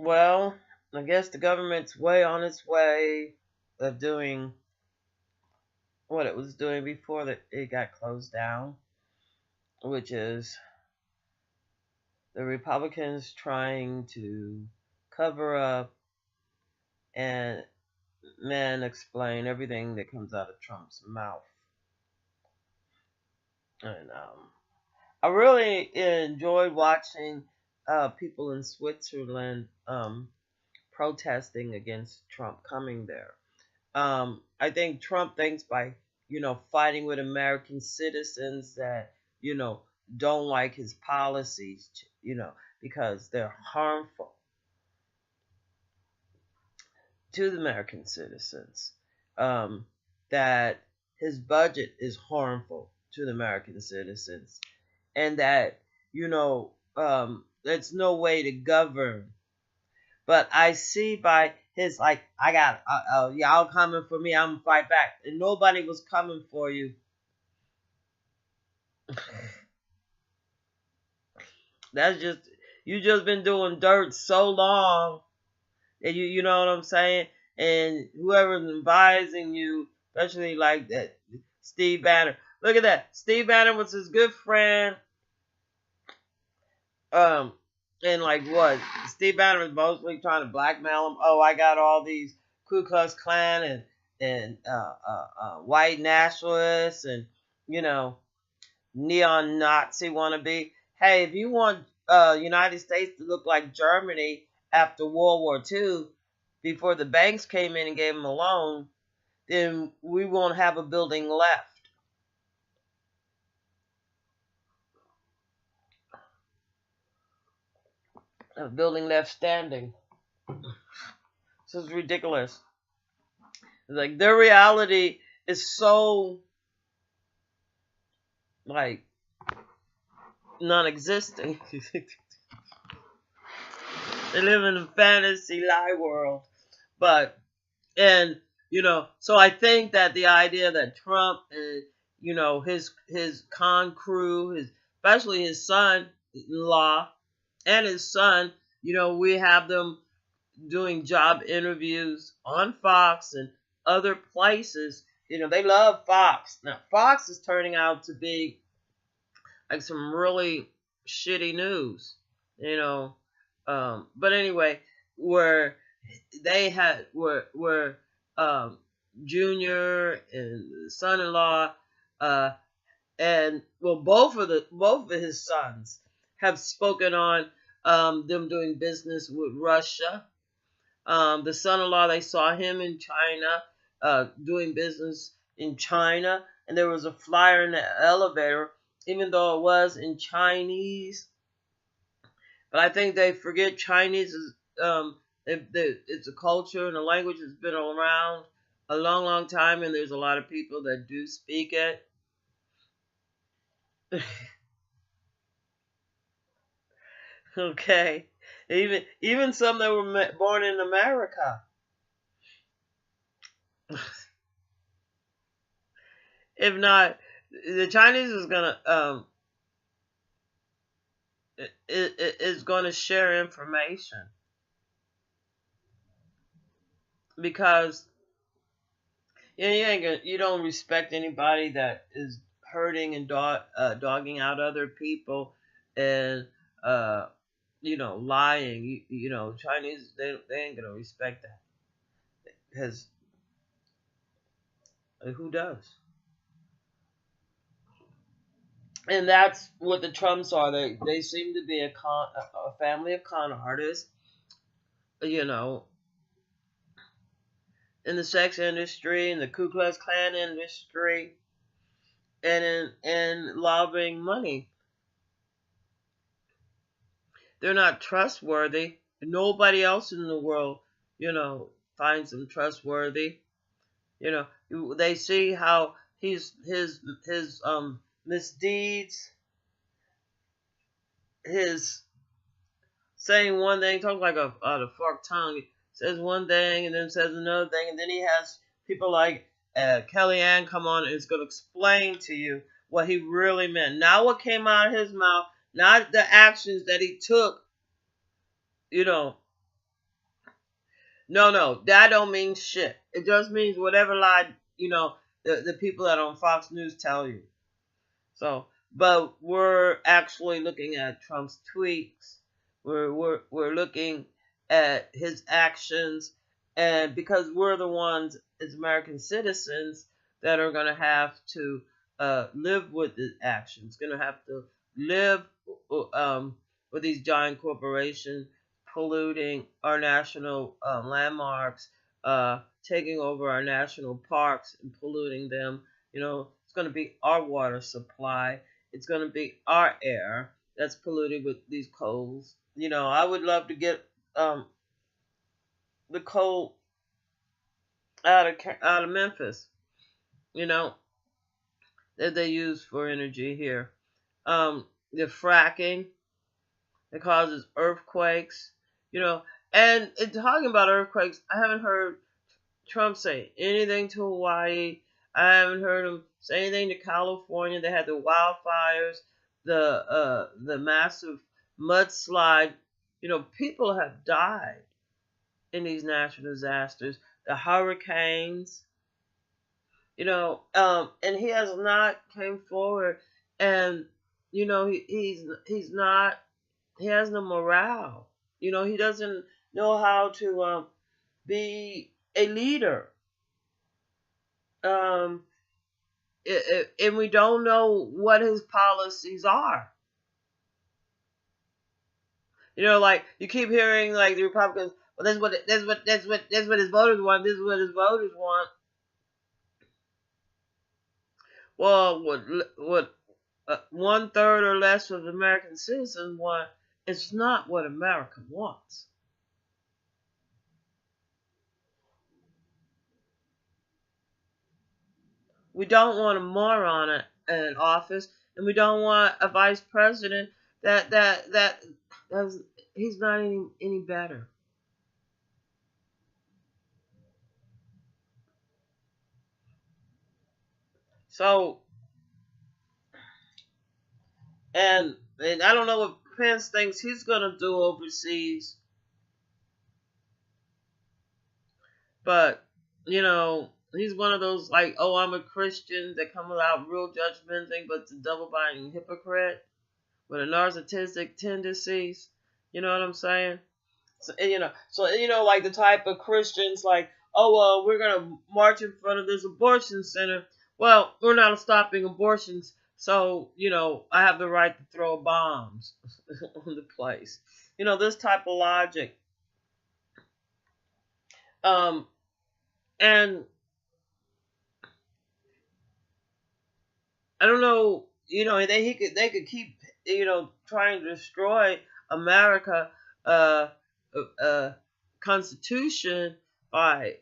Well, I guess the government's way on its way of doing what it was doing before it got closed down, which is the Republicans trying to cover up and explain everything that comes out of Trump's mouth. And I really enjoyed watching people in Switzerland protesting against Trump coming there. I think Trump thinks by, fighting with American citizens that, you know, don't like his policies, because they're harmful to the American citizens. Um, that his budget is harmful to the American citizens. And that, there's no way to govern. But I see by his, like, I got, y'all coming for me, I'm gonna fight back. And nobody was coming for you. That's just, you just been doing dirt so long. And you know what I'm saying? And whoever's advising you, especially like that, Steve Bannon. Look at that. Steve Bannon was his good friend. Um, and like what? Steve Bannon was mostly trying to blackmail him. Oh, I got all these Ku Klux Klan and white nationalists and you know neon Nazi wannabe. Hey, if you want United States to look like Germany after World War II, before the banks came in and gave them a loan, then we won't have a building left. A building left standing. This is ridiculous. Like their reality is so like non-existent. They live in a fantasy lie world. But and so I think that the idea that Trump and his con crew, his especially his son-in-law and his son, we have them doing job interviews on Fox and other places. They love Fox. Now, Fox is turning out to be like some really shitty news, But anyway, where they had where um, Junior and son-in-law, uh, and well, both of his sons have spoken on them doing business with Russia. The son-in-law, they saw him in China, doing business in China, and there was a flyer in the elevator, even though it was in Chinese. But I think they forget Chinese is it's a culture and a language that's been around a long, long time, and there's a lot of people that do speak it. Okay, even some that were born in America. If not, the Chinese is gonna is gonna share information because you don't respect anybody that is hurting and dogging out other people and uh lying. Chinese they ain't gonna respect that because who does? And that's what the Trumps are. They seem to be a family of con artists, you know, in the sex industry, in the Ku Klux Klan industry, and in lobbying money. They're not trustworthy. Nobody else in the world, finds them trustworthy. They see how his misdeeds, his saying one thing, talking like a forked tongue, says one thing and then says another thing, and then he has people like Kellyanne come on and is going to explain to you what he really meant. Not what came out of his mouth, not the actions that he took, you know, No, that don't mean shit. It just means whatever lie, the people that on Fox News tell you. So, but we're actually looking at Trump's tweets. We're looking at his actions, and because we're the ones as American citizens that are going to have to live with his actions, going to have to live with these giant corporations polluting our national landmarks, taking over our national parks and polluting them. It's going to be our water supply. It's going to be our air that's polluted with these coals. I would love to get the coal out of Memphis. You know that they use for energy here. The fracking that causes earthquakes. You know, and talking about earthquakes, I haven't heard Trump say anything to Hawaii. I haven't heard him say anything to California. They had the wildfires, the massive mudslide. People have died in these natural disasters. The hurricanes. And he has not came forward, and he's not. He has no morale. He doesn't know how to be a leader. Um, and we don't know what his policies are. Like you keep hearing like the Republicans, well, that's what his voters want. This is what his voters want. Well, what 1/3 or less of American citizens want is not what America wants. We don't want a moron in office, and we don't want a vice president that he's not any better. So, and I don't know what Pence thinks he's gonna do overseas, but he's one of those like, oh, I'm a Christian that come without real judgmenting, but it's a double-minded hypocrite with a narcissistic tendencies. You know what I'm saying? Like the type of Christians, like, oh well, we're gonna march in front of this abortion center. Well, we're not stopping abortions, so I have the right to throw bombs on the place. This type of logic. Um, and I don't know. They could keep trying to destroy America Constitution by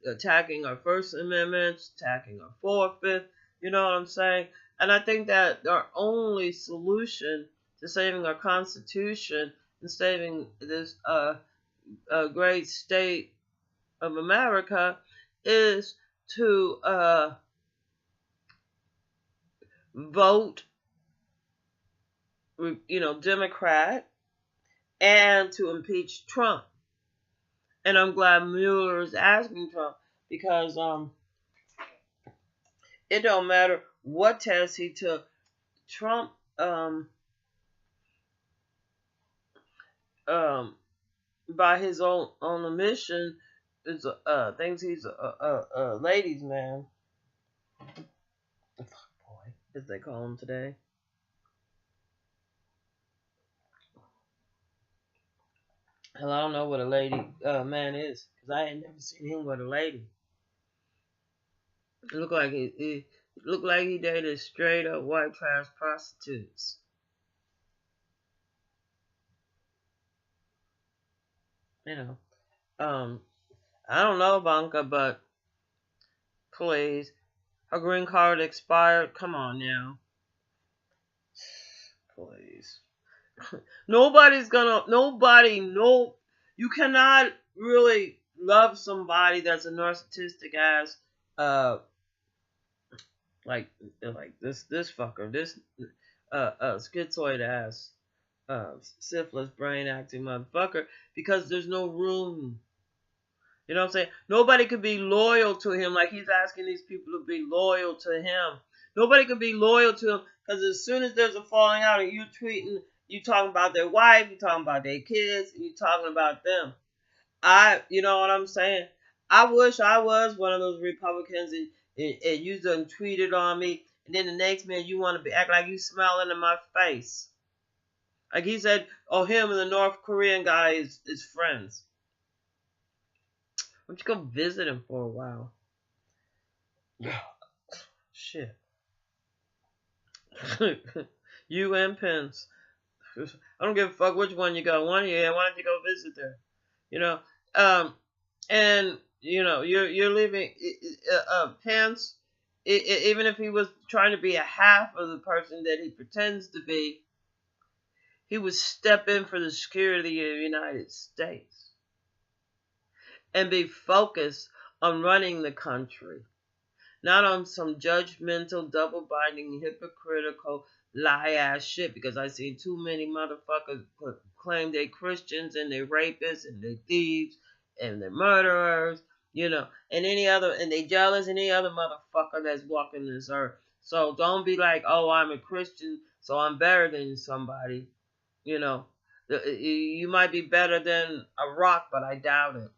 attacking our First Amendment, attacking our Fourth, Fifth. You know what I'm saying? And I think that our only solution to saving our Constitution and saving this great state of America is to vote, Democrat, and to impeach Trump. And I'm glad Mueller is asking Trump because it don't matter what test he took. Trump by his own admission is thinks he's a ladies man. Fuck boy, as they call him today. Hell, I don't know what a lady man is because I ain't never seen him with a lady. It looked like he dated straight up white trash prostitutes. You know, I don't know, Ivanka, but please, her green card expired. Come on now, please. Nobody, no, you cannot really love somebody that's a narcissistic ass, like this fucker, this schizoid ass, syphilis brain acting motherfucker, because there's no room. You know what I'm saying? Nobody could be loyal to him like he's asking these people to be loyal to him. Nobody could be loyal to him because as soon as there's a falling out and you tweeting, you talking about their wife, you talking about their kids, and you talking about them. You know what I'm saying? I wish I was one of those Republicans and you done tweeted on me, and then the next minute you want to be act like you smiling in my face. Like he said, oh, him and the North Korean guy is friends. Why don't you go visit him for a while? Shit. You and Pence. I don't give a fuck which one you go. One, yeah, why don't you go visit there? You know, um, and you know, you're leaving Pence. Even if he was trying to be a half of the person that he pretends to be, he would step in for the security of the United States and be focused on running the country, not on some judgmental, double-binding, hypocritical, lie-ass shit, because I seen too many motherfuckers claim they Christians and they rapists and they thieves and they murderers, you know, and they jealous and any other motherfucker that's walking this earth. So don't be like, oh, I'm a Christian, so I'm better than somebody, you know. You might be better than a rock, but I doubt it.